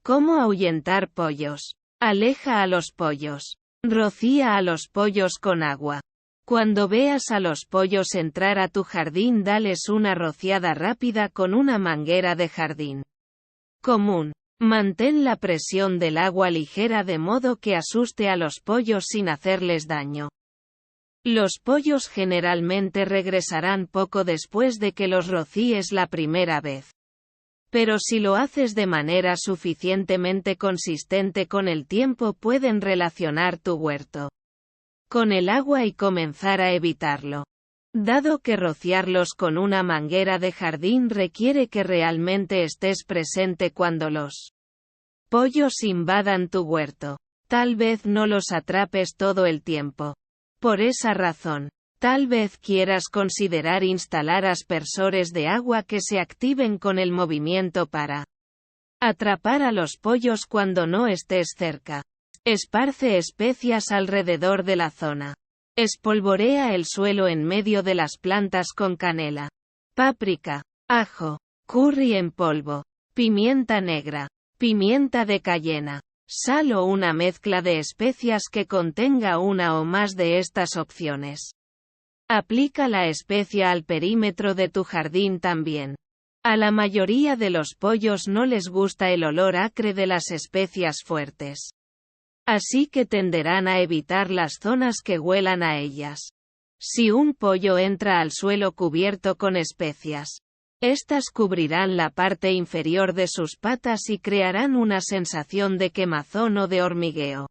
¿Cómo ahuyentar pollos? Aleja a los pollos. Rocía a los pollos con agua. Cuando veas a los pollos entrar a tu jardín, dales una rociada rápida con una manguera de jardín común. Mantén la presión del agua ligera de modo que asuste a los pollos sin hacerles daño. Los pollos generalmente regresarán poco después de que los rocíes la primera vez. Pero si lo haces de manera suficientemente consistente con el tiempo, pueden relacionar tu huerto con el agua y comenzar a evitarlo. Dado que rociarlos con una manguera de jardín requiere que realmente estés presente cuando los pollos invadan tu huerto, tal vez no los atrapes todo el tiempo. Por esa razón, tal vez quieras considerar instalar aspersores de agua que se activen con el movimiento para atrapar a los pollos cuando no estés cerca. Esparce especias alrededor de la zona. Espolvorea el suelo en medio de las plantas con canela, páprica, ajo, curry en polvo, pimienta negra, pimienta de cayena, sal o una mezcla de especias que contenga una o más de estas opciones. Aplica la especia al perímetro de tu jardín también. A la mayoría de los pollos no les gusta el olor acre de las especias fuertes. Así que tenderán a evitar las zonas que huelan a ellas. Si un pollo entra al suelo cubierto con especias, estas cubrirán la parte inferior de sus patas y crearán una sensación de quemazón o de hormigueo.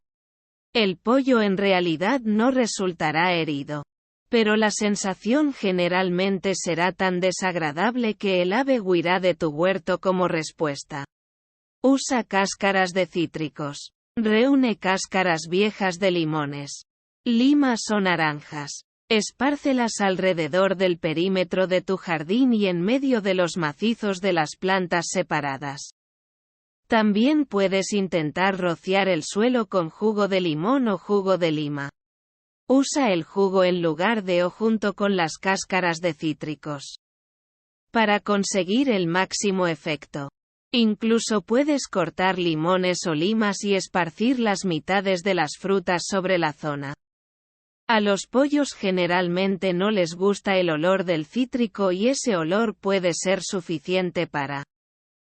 El pollo en realidad no resultará herido, pero la sensación generalmente será tan desagradable que el ave huirá de tu huerto como respuesta. Usa cáscaras de cítricos. Reúne cáscaras viejas de limones, limas o naranjas. Espárcelas alrededor del perímetro de tu jardín y en medio de los macizos de las plantas separadas. También puedes intentar rociar el suelo con jugo de limón o jugo de lima. Usa el jugo en lugar de o junto con las cáscaras de cítricos para conseguir el máximo efecto. Incluso puedes cortar limones o limas y esparcir las mitades de las frutas sobre la zona. A los pollos generalmente no les gusta el olor del cítrico y ese olor puede ser suficiente para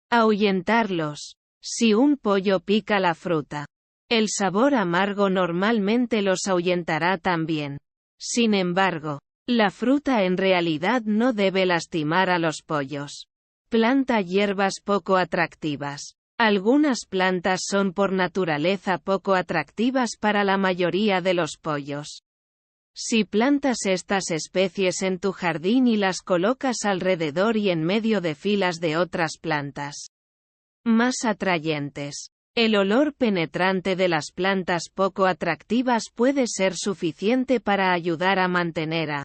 ahuyentarlos. Si un pollo pica la fruta, el sabor amargo normalmente los ahuyentará también. Sin embargo, la fruta en realidad no debe lastimar a los pollos. Planta hierbas poco atractivas. Algunas plantas son por naturaleza poco atractivas para la mayoría de los pollos. Si plantas estas especies en tu jardín y las colocas alrededor y en medio de filas de otras plantas más atrayentes, el olor penetrante de las plantas poco atractivas puede ser suficiente para ayudar a mantener a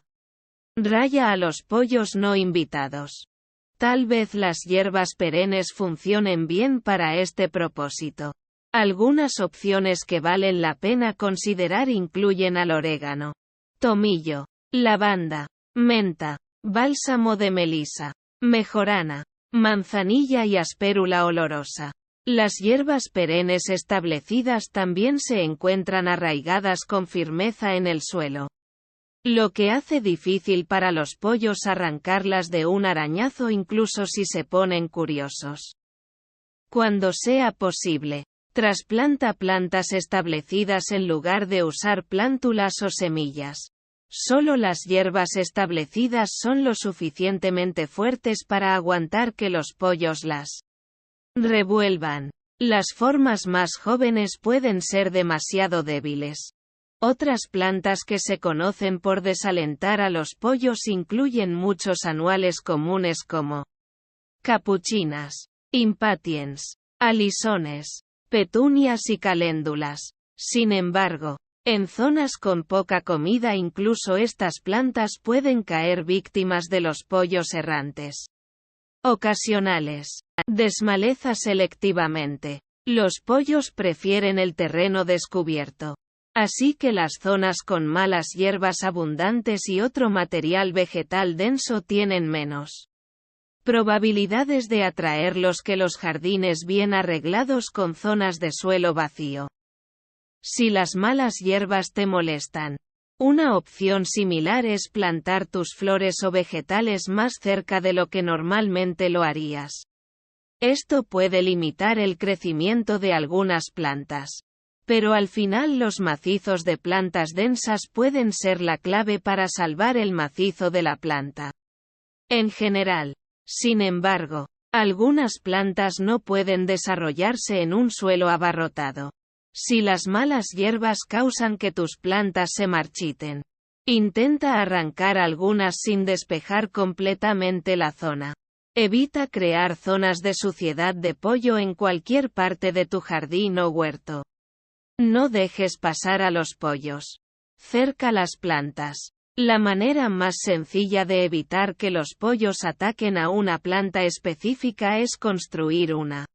raya a los pollos no invitados. Tal vez las hierbas perennes funcionen bien para este propósito. Algunas opciones que valen la pena considerar incluyen al orégano, tomillo, lavanda, menta, bálsamo de melisa, mejorana, manzanilla y aspérula olorosa. Las hierbas perennes establecidas también se encuentran arraigadas con firmeza en el suelo, lo que hace difícil para los pollos arrancarlas de un arañazo incluso si se ponen curiosos. Cuando sea posible, trasplanta plantas establecidas en lugar de usar plántulas o semillas. Solo las hierbas establecidas son lo suficientemente fuertes para aguantar que los pollos las revuelvan. Las formas más jóvenes pueden ser demasiado débiles. Otras plantas que se conocen por desalentar a los pollos incluyen muchos anuales comunes como capuchinas, impatiens, alisones, petunias y caléndulas. Sin embargo, en zonas con poca comida incluso estas plantas pueden caer víctimas de los pollos errantes ocasionales. Desmaleza selectivamente. Los pollos prefieren el terreno descubierto. Así que las zonas con malas hierbas abundantes y otro material vegetal denso tienen menos Probabilidades de atraerlos que los jardines bien arreglados con zonas de suelo vacío. Si las malas hierbas te molestan. Una opción similar es plantar tus flores o vegetales más cerca de lo que normalmente lo harías. Esto puede limitar el crecimiento de algunas plantas. Pero al final los macizos de plantas densas pueden ser la clave para salvar el macizo de la planta. En general, sin embargo, algunas plantas no pueden desarrollarse en un suelo abarrotado. Si las malas hierbas causan que tus plantas se marchiten, intenta arrancar algunas sin despejar completamente la zona. Evita crear zonas de suciedad de pollo en cualquier parte de tu jardín o huerto. No dejes pasar a los pollos. Cerca las plantas. La manera más sencilla de evitar que los pollos ataquen a una planta específica es construir una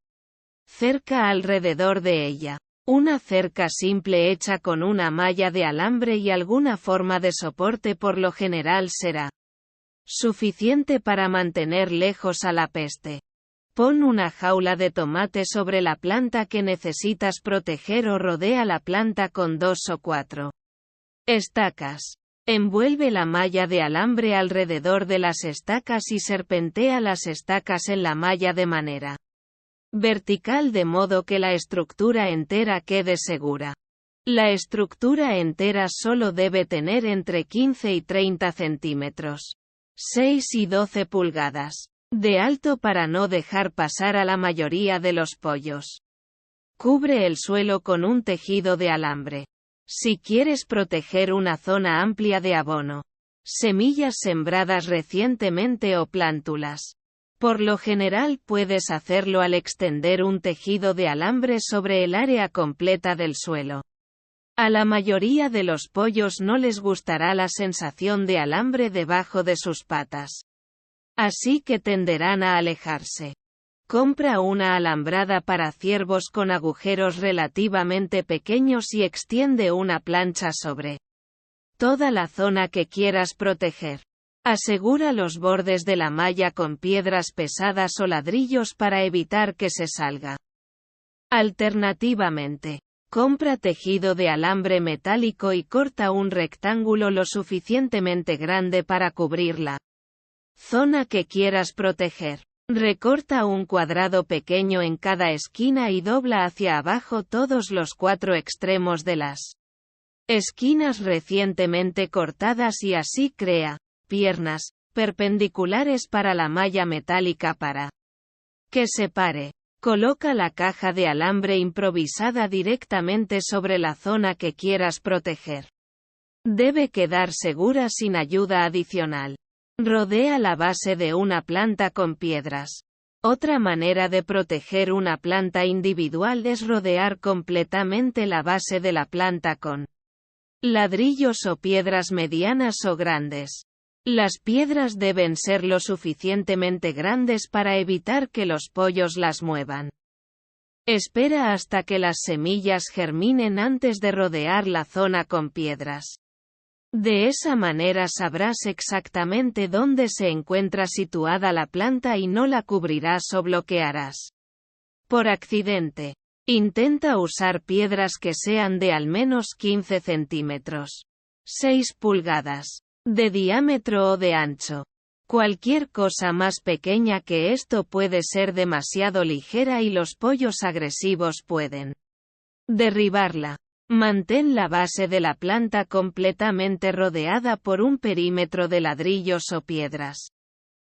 cerca alrededor de ella. Una cerca simple hecha con una malla de alambre y alguna forma de soporte por lo general será suficiente para mantener lejos a la peste. Pon una jaula de tomate sobre la planta que necesitas proteger o rodea la planta con 2 o 4 estacas. Envuelve la malla de alambre alrededor de las estacas y serpentea las estacas en la malla de manera vertical de modo que la estructura entera quede segura. La estructura entera solo debe tener entre 15 y 30 centímetros, 6 y 12 pulgadas, de alto para no dejar pasar a la mayoría de los pollos. Cubre el suelo con un tejido de alambre. Si quieres proteger una zona amplia de abono, semillas sembradas recientemente o plántulas. Por lo general puedes hacerlo al extender un tejido de alambre sobre el área completa del suelo. A la mayoría de los pollos no les gustará la sensación de alambre debajo de sus patas. Así que tenderán a alejarse. Compra una alambrada para ciervos con agujeros relativamente pequeños y extiende una plancha sobre toda la zona que quieras proteger. Asegura los bordes de la malla con piedras pesadas o ladrillos para evitar que se salga. Alternativamente, compra tejido de alambre metálico y corta un rectángulo lo suficientemente grande para cubrir la zona que quieras proteger. Recorta un cuadrado pequeño en cada esquina y dobla hacia abajo todos los 4 extremos de las esquinas recientemente cortadas y así crea piernas perpendiculares para la malla metálica para que se pare. Coloca la caja de alambre improvisada directamente sobre la zona que quieras proteger. Debe quedar segura sin ayuda adicional. Rodea la base de una planta con piedras. Otra manera de proteger una planta individual es rodear completamente la base de la planta con ladrillos o piedras medianas o grandes. Las piedras deben ser lo suficientemente grandes para evitar que los pollos las muevan. Espera hasta que las semillas germinen antes de rodear la zona con piedras. De esa manera sabrás exactamente dónde se encuentra situada la planta y no la cubrirás o bloquearás por accidente. Intenta usar piedras que sean de al menos 15 centímetros, 6 pulgadas, de diámetro o de ancho. Cualquier cosa más pequeña que esto puede ser demasiado ligera y los pollos agresivos pueden derribarla. Mantén la base de la planta completamente rodeada por un perímetro de ladrillos o piedras.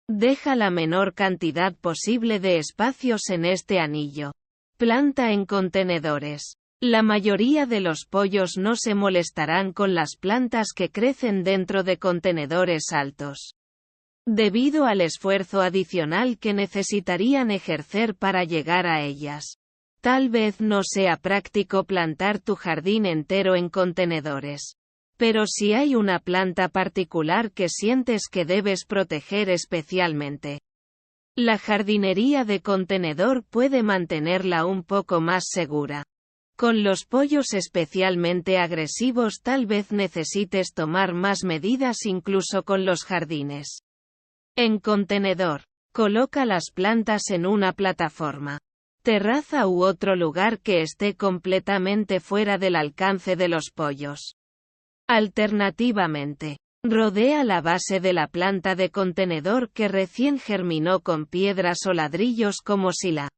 Deja la menor cantidad posible de espacios en este anillo. Planta en contenedores. La mayoría de los pollos no se molestarán con las plantas que crecen dentro de contenedores altos, debido al esfuerzo adicional que necesitarían ejercer para llegar a ellas. Tal vez no sea práctico plantar tu jardín entero en contenedores. Pero si hay una planta particular que sientes que debes proteger especialmente, la jardinería de contenedor puede mantenerla un poco más segura. Con los pollos especialmente agresivos tal vez necesites tomar más medidas incluso con los jardines en contenedor. Coloca las plantas en una plataforma, terraza u otro lugar que esté completamente fuera del alcance de los pollos. Alternativamente, rodea la base de la planta de contenedor que recién germinó con piedras o ladrillos como si la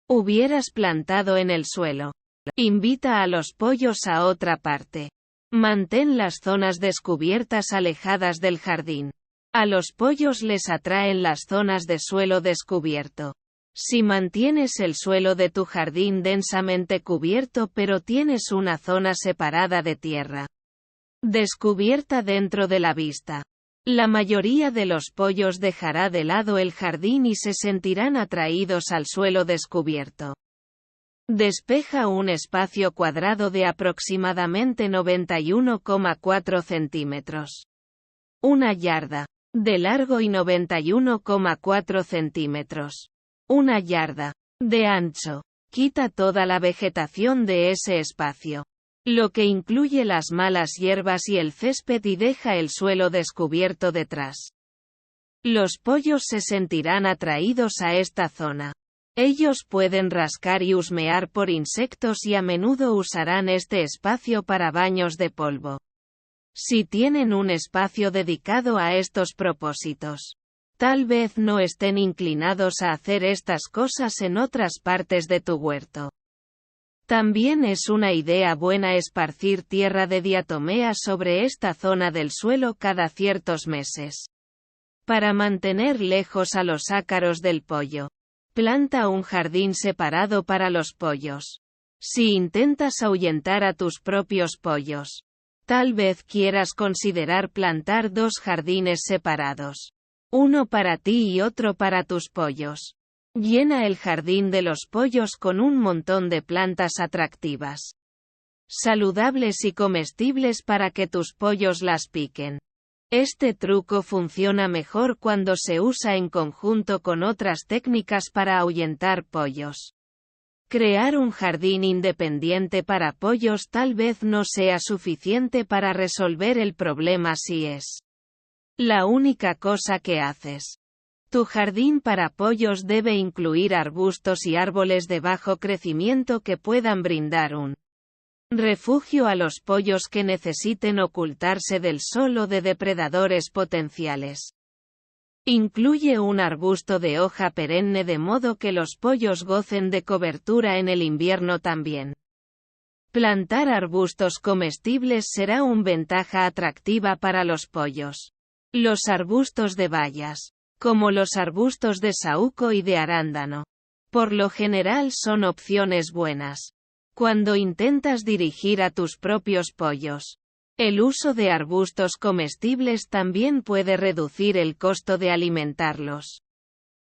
hubieras plantado en el suelo. Invita a los pollos a otra parte. Mantén las zonas descubiertas alejadas del jardín. A los pollos les atraen las zonas de suelo descubierto. Si mantienes el suelo de tu jardín densamente cubierto pero tienes una zona separada de tierra descubierta dentro de la vista, la mayoría de los pollos dejará de lado el jardín y se sentirán atraídos al suelo descubierto. Despeja un espacio cuadrado de aproximadamente 91,4 centímetros. Una yarda de largo y 91,4 centímetros. Una yarda de ancho. Quita toda la vegetación de ese espacio, lo que incluye las malas hierbas y el césped, y deja el suelo descubierto detrás. Los pollos se sentirán atraídos a esta zona. Ellos pueden rascar y husmear por insectos y a menudo usarán este espacio para baños de polvo. Si tienen un espacio dedicado a estos propósitos, tal vez no estén inclinados a hacer estas cosas en otras partes de tu huerto. También es una idea buena esparcir tierra de diatomea sobre esta zona del suelo cada ciertos meses. Para mantener lejos a los ácaros del pollo, planta un jardín separado para los pollos. Si intentas ahuyentar a tus propios pollos, tal vez quieras considerar plantar 2 jardines separados. Uno para ti y otro para tus pollos. Llena el jardín de los pollos con un montón de plantas atractivas, saludables y comestibles para que tus pollos las piquen. Este truco funciona mejor cuando se usa en conjunto con otras técnicas para ahuyentar pollos. Crear un jardín independiente para pollos tal vez no sea suficiente para resolver el problema si es la única cosa que haces. Tu jardín para pollos debe incluir arbustos y árboles de bajo crecimiento que puedan brindar un refugio a los pollos que necesiten ocultarse del sol o de depredadores potenciales. Incluye un arbusto de hoja perenne de modo que los pollos gocen de cobertura en el invierno también. Plantar arbustos comestibles será una ventaja atractiva para los pollos. Los arbustos de bayas, como los arbustos de saúco y de arándano, por lo general son opciones buenas cuando intentas dirigir a tus propios pollos. El uso de arbustos comestibles también puede reducir el costo de alimentarlos.